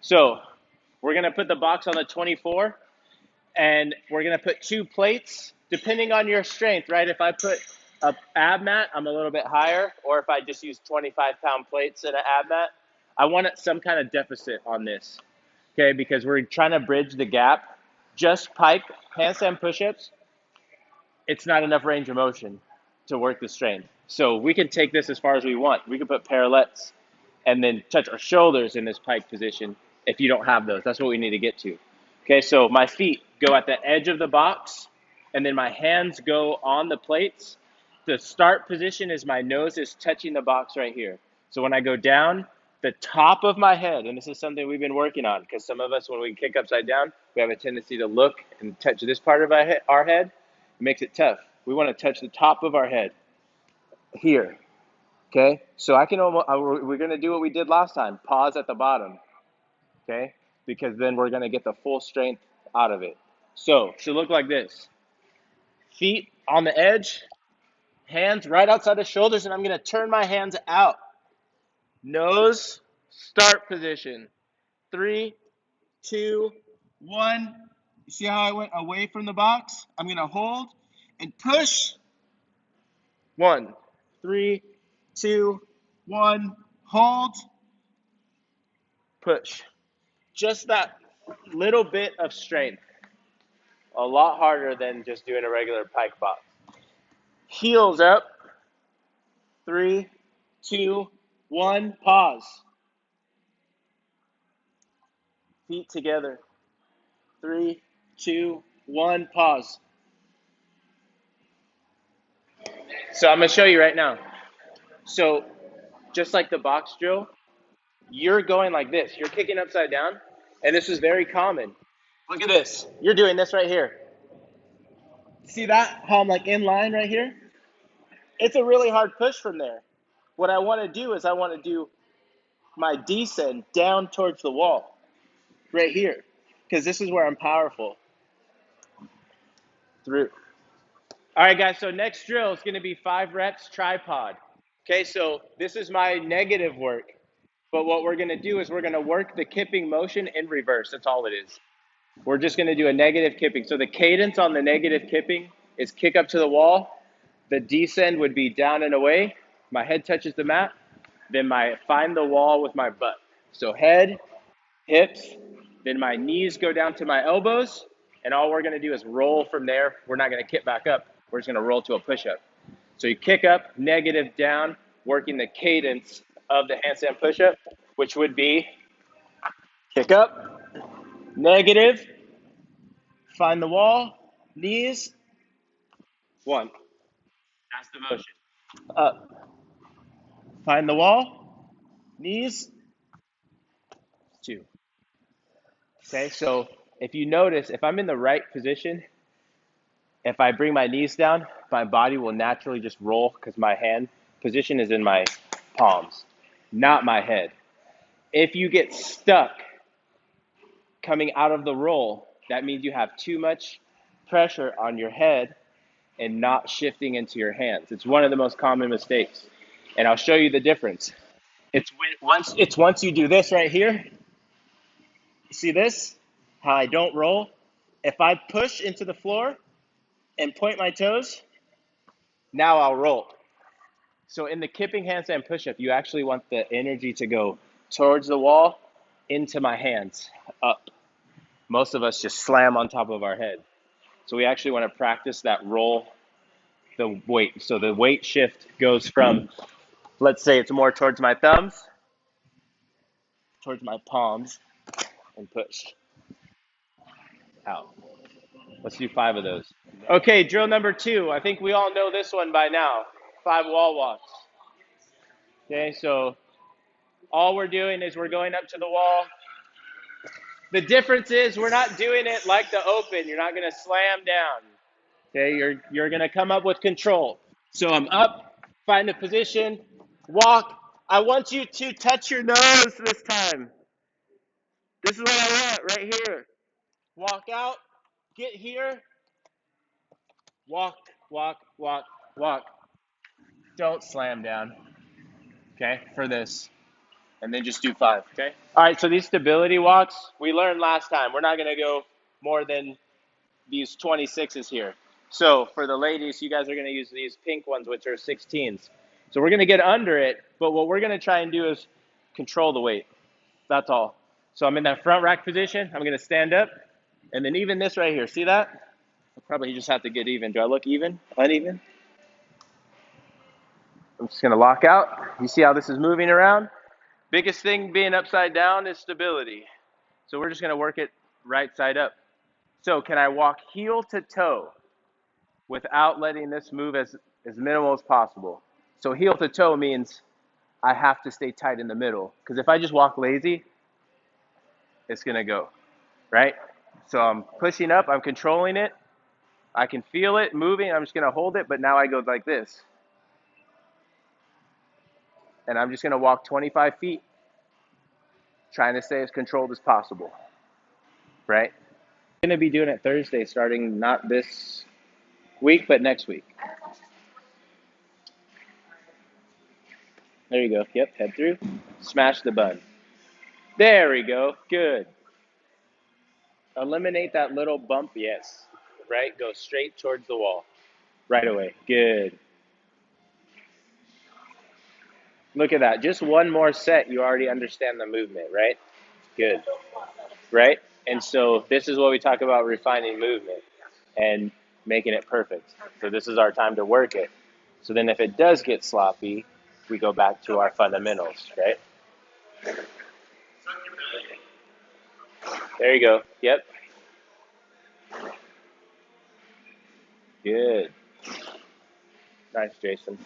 So we're gonna put the box on the 24, and we're gonna put 2 plates, depending on your strength, right? If I put a ab mat, I'm a little bit higher, or if I just use 25-pound plates in an ab mat, I want some kind of deficit on this, okay? Because we're trying to bridge the gap. Just pike handstand push-ups, it's not enough range of motion to work the strength. So we can take this as far as we want. We can put parallettes and then touch our shoulders in this pike position if you don't have those. That's what we need to get to. Okay, so my feet go at the edge of the box, and then my hands go on the plates. The start position is my nose is touching the box right here. So when I go down, the top of my head, and this is something we've been working on, because some of us, when we kick upside down, we have a tendency to look and touch this part of our head. It makes it tough. We want to touch the top of our head here. Okay, so I can almost, we're going to do what we did last time, pause at the bottom, okay, because then we're going to get the full strength out of it. So it should look like this. Feet on the edge, hands right outside the shoulders, and I'm going to turn my hands out. Nose, start position. 3, 2, 1. You see how I went away from the box? I'm going to hold and push. 1, 3, 2, 1. Hold, push. Just that little bit of strength. A lot harder than just doing a regular pike box. Heels up. 3, 2, 1. Pause. Feet together. 3, 2, 1. Pause. So I'm going to show you right now. So just like the box drill, you're going like this. You're kicking upside down, and this is very common. Look at this. You're doing this right here. See that? How I'm like in line right here? It's a really hard push from there. What I want to do is I want to do my descend down towards the wall right here, because this is where I'm powerful. Through. All right, guys, so next drill is going to be 5 reps tripod. Okay, so this is my negative work, but what we're going to do is we're going to work the kipping motion in reverse. That's all it is. We're just going to do a negative kipping. So the cadence on the negative kipping is kick up to the wall. The descend would be down and away. My head touches the mat. Then my find the wall with my butt. So head, hips, then my knees go down to my elbows, and all we're going to do is roll from there. We're not going to kick back up. We're just going to roll to a push-up. So you kick up, negative down, working the cadence of the handstand push-up, which would be kick up, negative, find the wall, knees, 1. That's the motion. Up, find the wall, knees, 2. Okay, so if you notice, if I'm in the right position, if I bring my knees down, my body will naturally just roll because my hand position is in my palms, not my head. If you get stuck coming out of the roll, that means you have too much pressure on your head and not shifting into your hands. It's one of the most common mistakes. And I'll show you the difference. It's once you do this right here. See this? How I don't roll? If I push into the floor and point my toes, now I'll roll. So in the kipping handstand push-up, you actually want the energy to go towards the wall, into my hands, up. Most of us just slam on top of our head. So we actually want to practice that roll, the weight. So the weight shift goes from, let's say it's more towards my thumbs, towards my palms, and push out. Let's do 5 of those. Okay, drill number 2. I think we all know this one by now. 5 wall walks. Okay, so all we're doing is we're going up to the wall. The difference is we're not doing it like the open. You're not going to slam down. Okay, you're going to come up with control. So I'm up, find a position, walk. I want you to touch your nose this time. This is what I want right here. Walk out, get here, walk, walk, walk, walk. Don't slam down. Okay, for this. and then just do 5, okay? All right, so these stability walks, we learned last time. We're not going to go more than these 26s here. So for the ladies, you guys are going to use these pink ones, which are 16s. So we're going to get under it, but what we're going to try and do is control the weight. That's all. So I'm in that front rack position. I'm going to stand up, and then even this right here. See that? I'll probably just have to get even. Do I look even? Uneven? I'm just going to lock out. You see how this is moving around? Biggest thing being upside down is stability. So we're just going to work it right side up. So can I walk heel to toe without letting this move as minimal as possible? So heel to toe means I have to stay tight in the middle. Because if I just walk lazy, it's going to go, right? So I'm pushing up. I'm controlling it. I can feel it moving. I'm just going to hold it. But now I go like this. And I'm just going to walk 25 feet, trying to stay as controlled as possible, right? I'm going to be doing it Thursday, starting not this week, but next week. There you go. Yep, head through. Smash the bun. There we go. Good. Eliminate that little bump. Yes. Right? Go straight towards the wall. Right away. Good. Look at that. Just one more set, you already understand the movement, right? Good. Right? And so this is what we talk about, refining movement and making it perfect. So this is our time to work it. So then if it does get sloppy, we go back to our fundamentals, right? There you go. Yep. Good. Nice, Jason.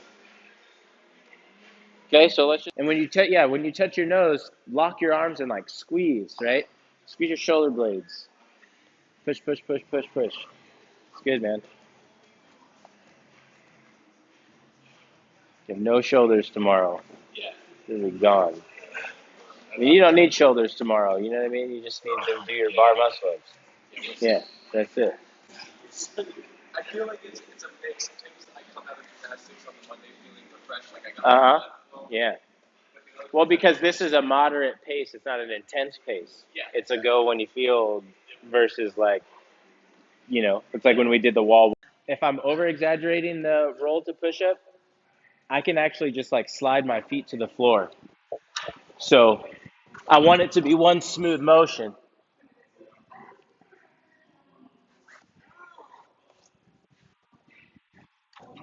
Okay, so let's just, and when you when you touch your nose, lock your arms and like squeeze, right? Squeeze your shoulder blades. Push, push, push, push, push. It's good, man. You have no shoulders tomorrow. Yeah. This is gone. I mean, you don't need shoulders tomorrow. You know what I mean? You just need to do your bar muscle ups. Yeah, that's it. I feel like it's a mix. Sometimes I come out of gymnastics on the Monday feeling refreshed, like I got Yeah. Well, because this is a moderate pace. It's not an intense pace. Yeah. It's a go when you feel versus like, it's like when we did the wall. If I'm over exaggerating the roll to push up, I can actually just like slide my feet to the floor. So I want it to be one smooth motion.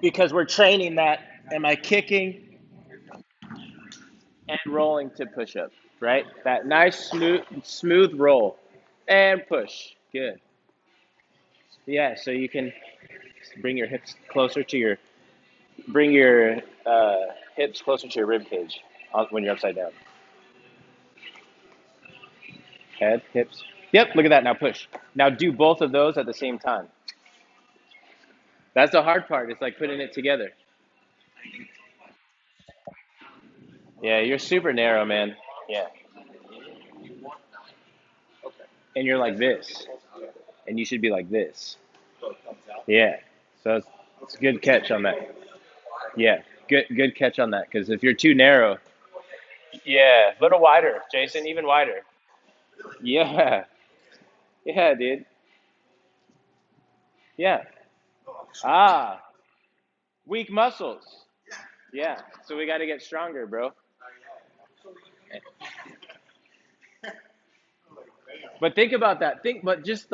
Because we're training that, am I kicking and rolling to push up, right? That nice smooth roll and push. Good. Yeah, so you can bring your hips closer to your hips closer to your rib cage when you're upside down. Head, hips. Yep, look at that. Now push. Now do both of those at the same time. That's the hard part. It's like putting it together. Yeah, you're super narrow, man. Yeah. And you're like this. And you should be like this. Yeah. So it's a good catch on that. Yeah. Good catch on that. Because if you're too narrow, yeah, a little wider, Jason, even wider. Yeah. Yeah, dude. Yeah. Ah, weak muscles. Yeah. So we got to get stronger, bro. But think about that. But just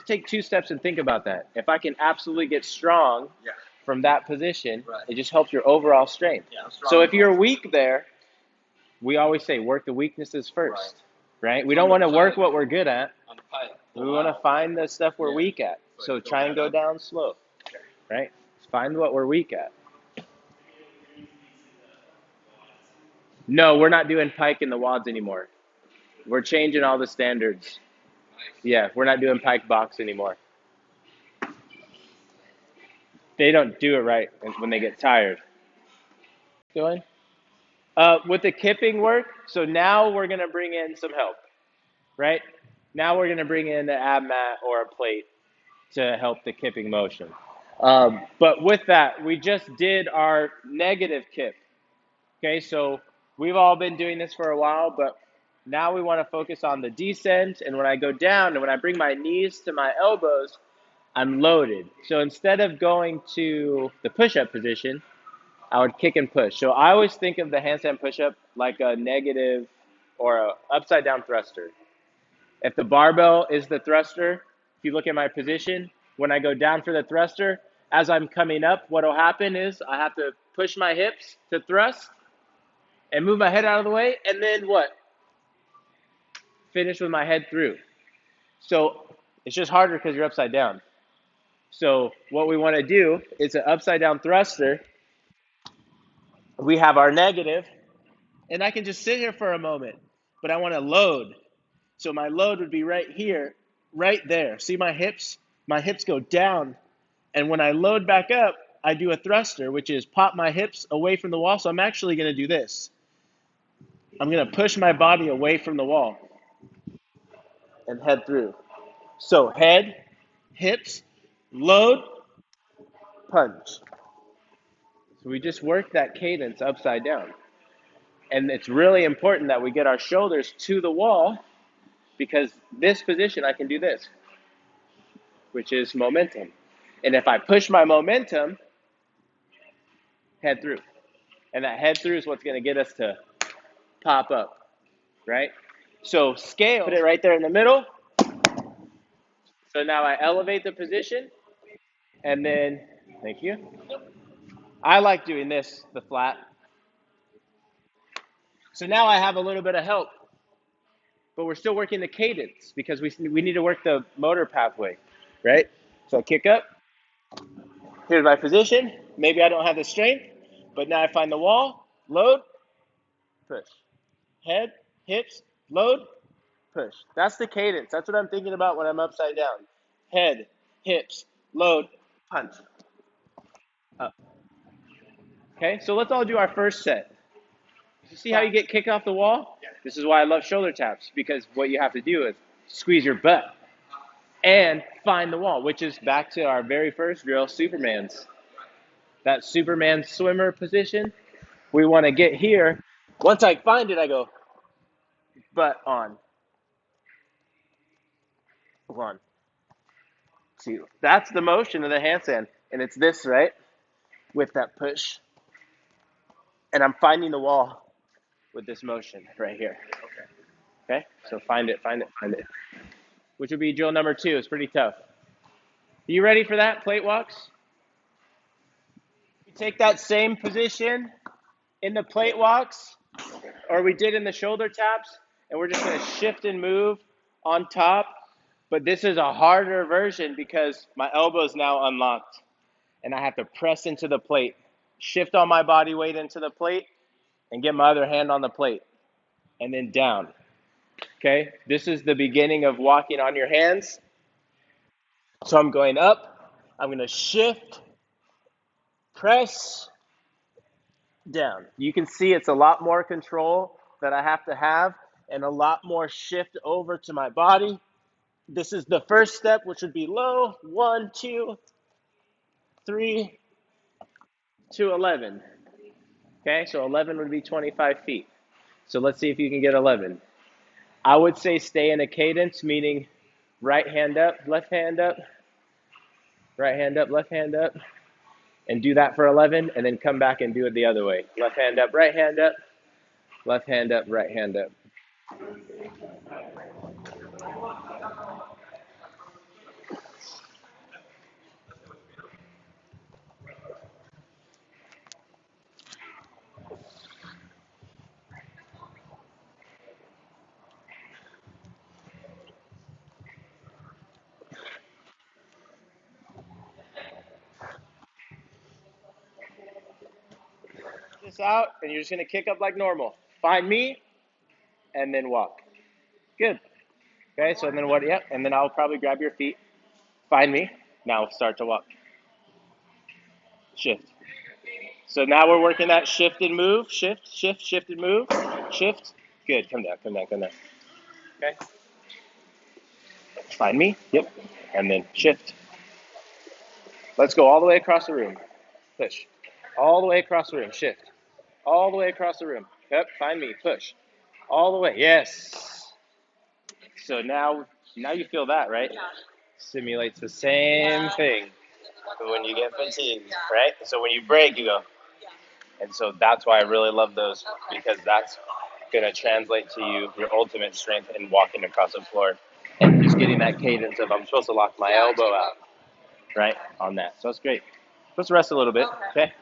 take 2 steps and think about that. If I can absolutely get strong from that position, it just helps your overall strength. So if you're weak there, we always say work the weaknesses first, right? We don't want to work what we're good at. We want to find the stuff we're weak at. So try and go down slow, right? Find what we're weak at. No, we're not doing pike in the wads anymore. We're changing all the standards. Yeah, we're not doing pike box anymore. They don't do it right when they get tired. Doing? With the kipping work, so now we're going to bring in some help, right? Now we're going to bring in the ab mat or a plate to help the kipping motion. But with that, we just did our negative kip. Okay, so We've all been doing this for a while, but now we want to focus on the descent. And when I go down and when I bring my knees to my elbows, I'm loaded. So instead of going to the push-up position, I would kick and push. So I always think of the handstand push-up like a negative or a upside down thruster. If the barbell is the thruster, if you look at my position, when I go down for the thruster, as I'm coming up, what will happen is I have to push my hips to thrust and move my head out of the way, and then what? Finish with my head through. So it's just harder because you're upside down. So what we want to do is an upside down thruster. We have our negative, and I can just sit here for a moment, but I want to load. So my load would be right here, right there. See my hips? My hips go down. And when I load back up, I do a thruster, which is pop my hips away from the wall. So I'm actually going to do this. I'm going to push my body away from the wall and head through. So head, hips, load, punch. So we just work that cadence upside down. And it's really important that we get our shoulders to the wall because this position, I can do this, which is momentum. And if I push my momentum, head through. And that head through is what's going to get us to pop up, right? So scale, put it right there in the middle. So now I elevate the position and then, thank you. I like doing this, the flat. So now I have a little bit of help, but we're still working the cadence because we need to work the motor pathway, right? So I kick up. Here's my position. Maybe I don't have the strength, but now I find the wall, load, push. Head, hips, load, push. That's the cadence. That's what I'm thinking about when I'm upside down. Head, hips, load, punch. Up. Okay, so let's all do our first set. You see how you get kicked off the wall? This is why I love shoulder taps, because what you have to do is squeeze your butt and find the wall, which is back to our very first drill, Superman's. That Superman swimmer position. We want to get here. Once I find it, I go butt on. 1, 2. That's the motion of the handstand. And it's this, right? With that push. And I'm finding the wall with this motion right here. Okay? So find it, find it, find it. Which would be drill number 2. It's pretty tough. Are you ready for that? Plate walks? You take that same position in the plate walks, or we did in the shoulder taps, and we're just going to shift and move on top. But this is a harder version because my elbow is now unlocked, and I have to press into the plate, shift all my body weight into the plate, and get my other hand on the plate, and then down. Okay? This is the beginning of walking on your hands. So I'm going up. I'm going to shift, press, down. You can see it's a lot more control that I have and a lot more shift over to my body. This is the first step, which would be low. 1, 2, 3 to 11. Okay, so 11 would be 25 feet. So let's see if you can get 11. I would say stay in a cadence, meaning right hand up, left hand up, right hand up, left hand up, and do that for 11, and then come back and do it the other way. Left hand up, right hand up, left hand up, right hand up. This out, and you're just gonna kick up like normal. Find me, and then walk. Good. Okay, so then what? Yep, and then I'll probably grab your feet. Find me. Now start to walk. Shift. So now we're working that shift and move. Shift, shift, shift and move. Shift. Good. Come down, come down, come down. Okay. Find me. Yep. And then shift. Let's go all the way across the room. Push. All the way across the room. Shift. All the way across the room. Yep, find me, push. All the way, yes. So now you feel that, right? Yeah. Simulates the same thing when you get fatigued, right? So when you break, you go. Yeah. And so that's why I really love those, because that's going to translate to you your ultimate strength in walking across the floor and just getting that cadence of I'm supposed to lock my elbow out, right, on that. So that's great. Let's rest a little bit, okay?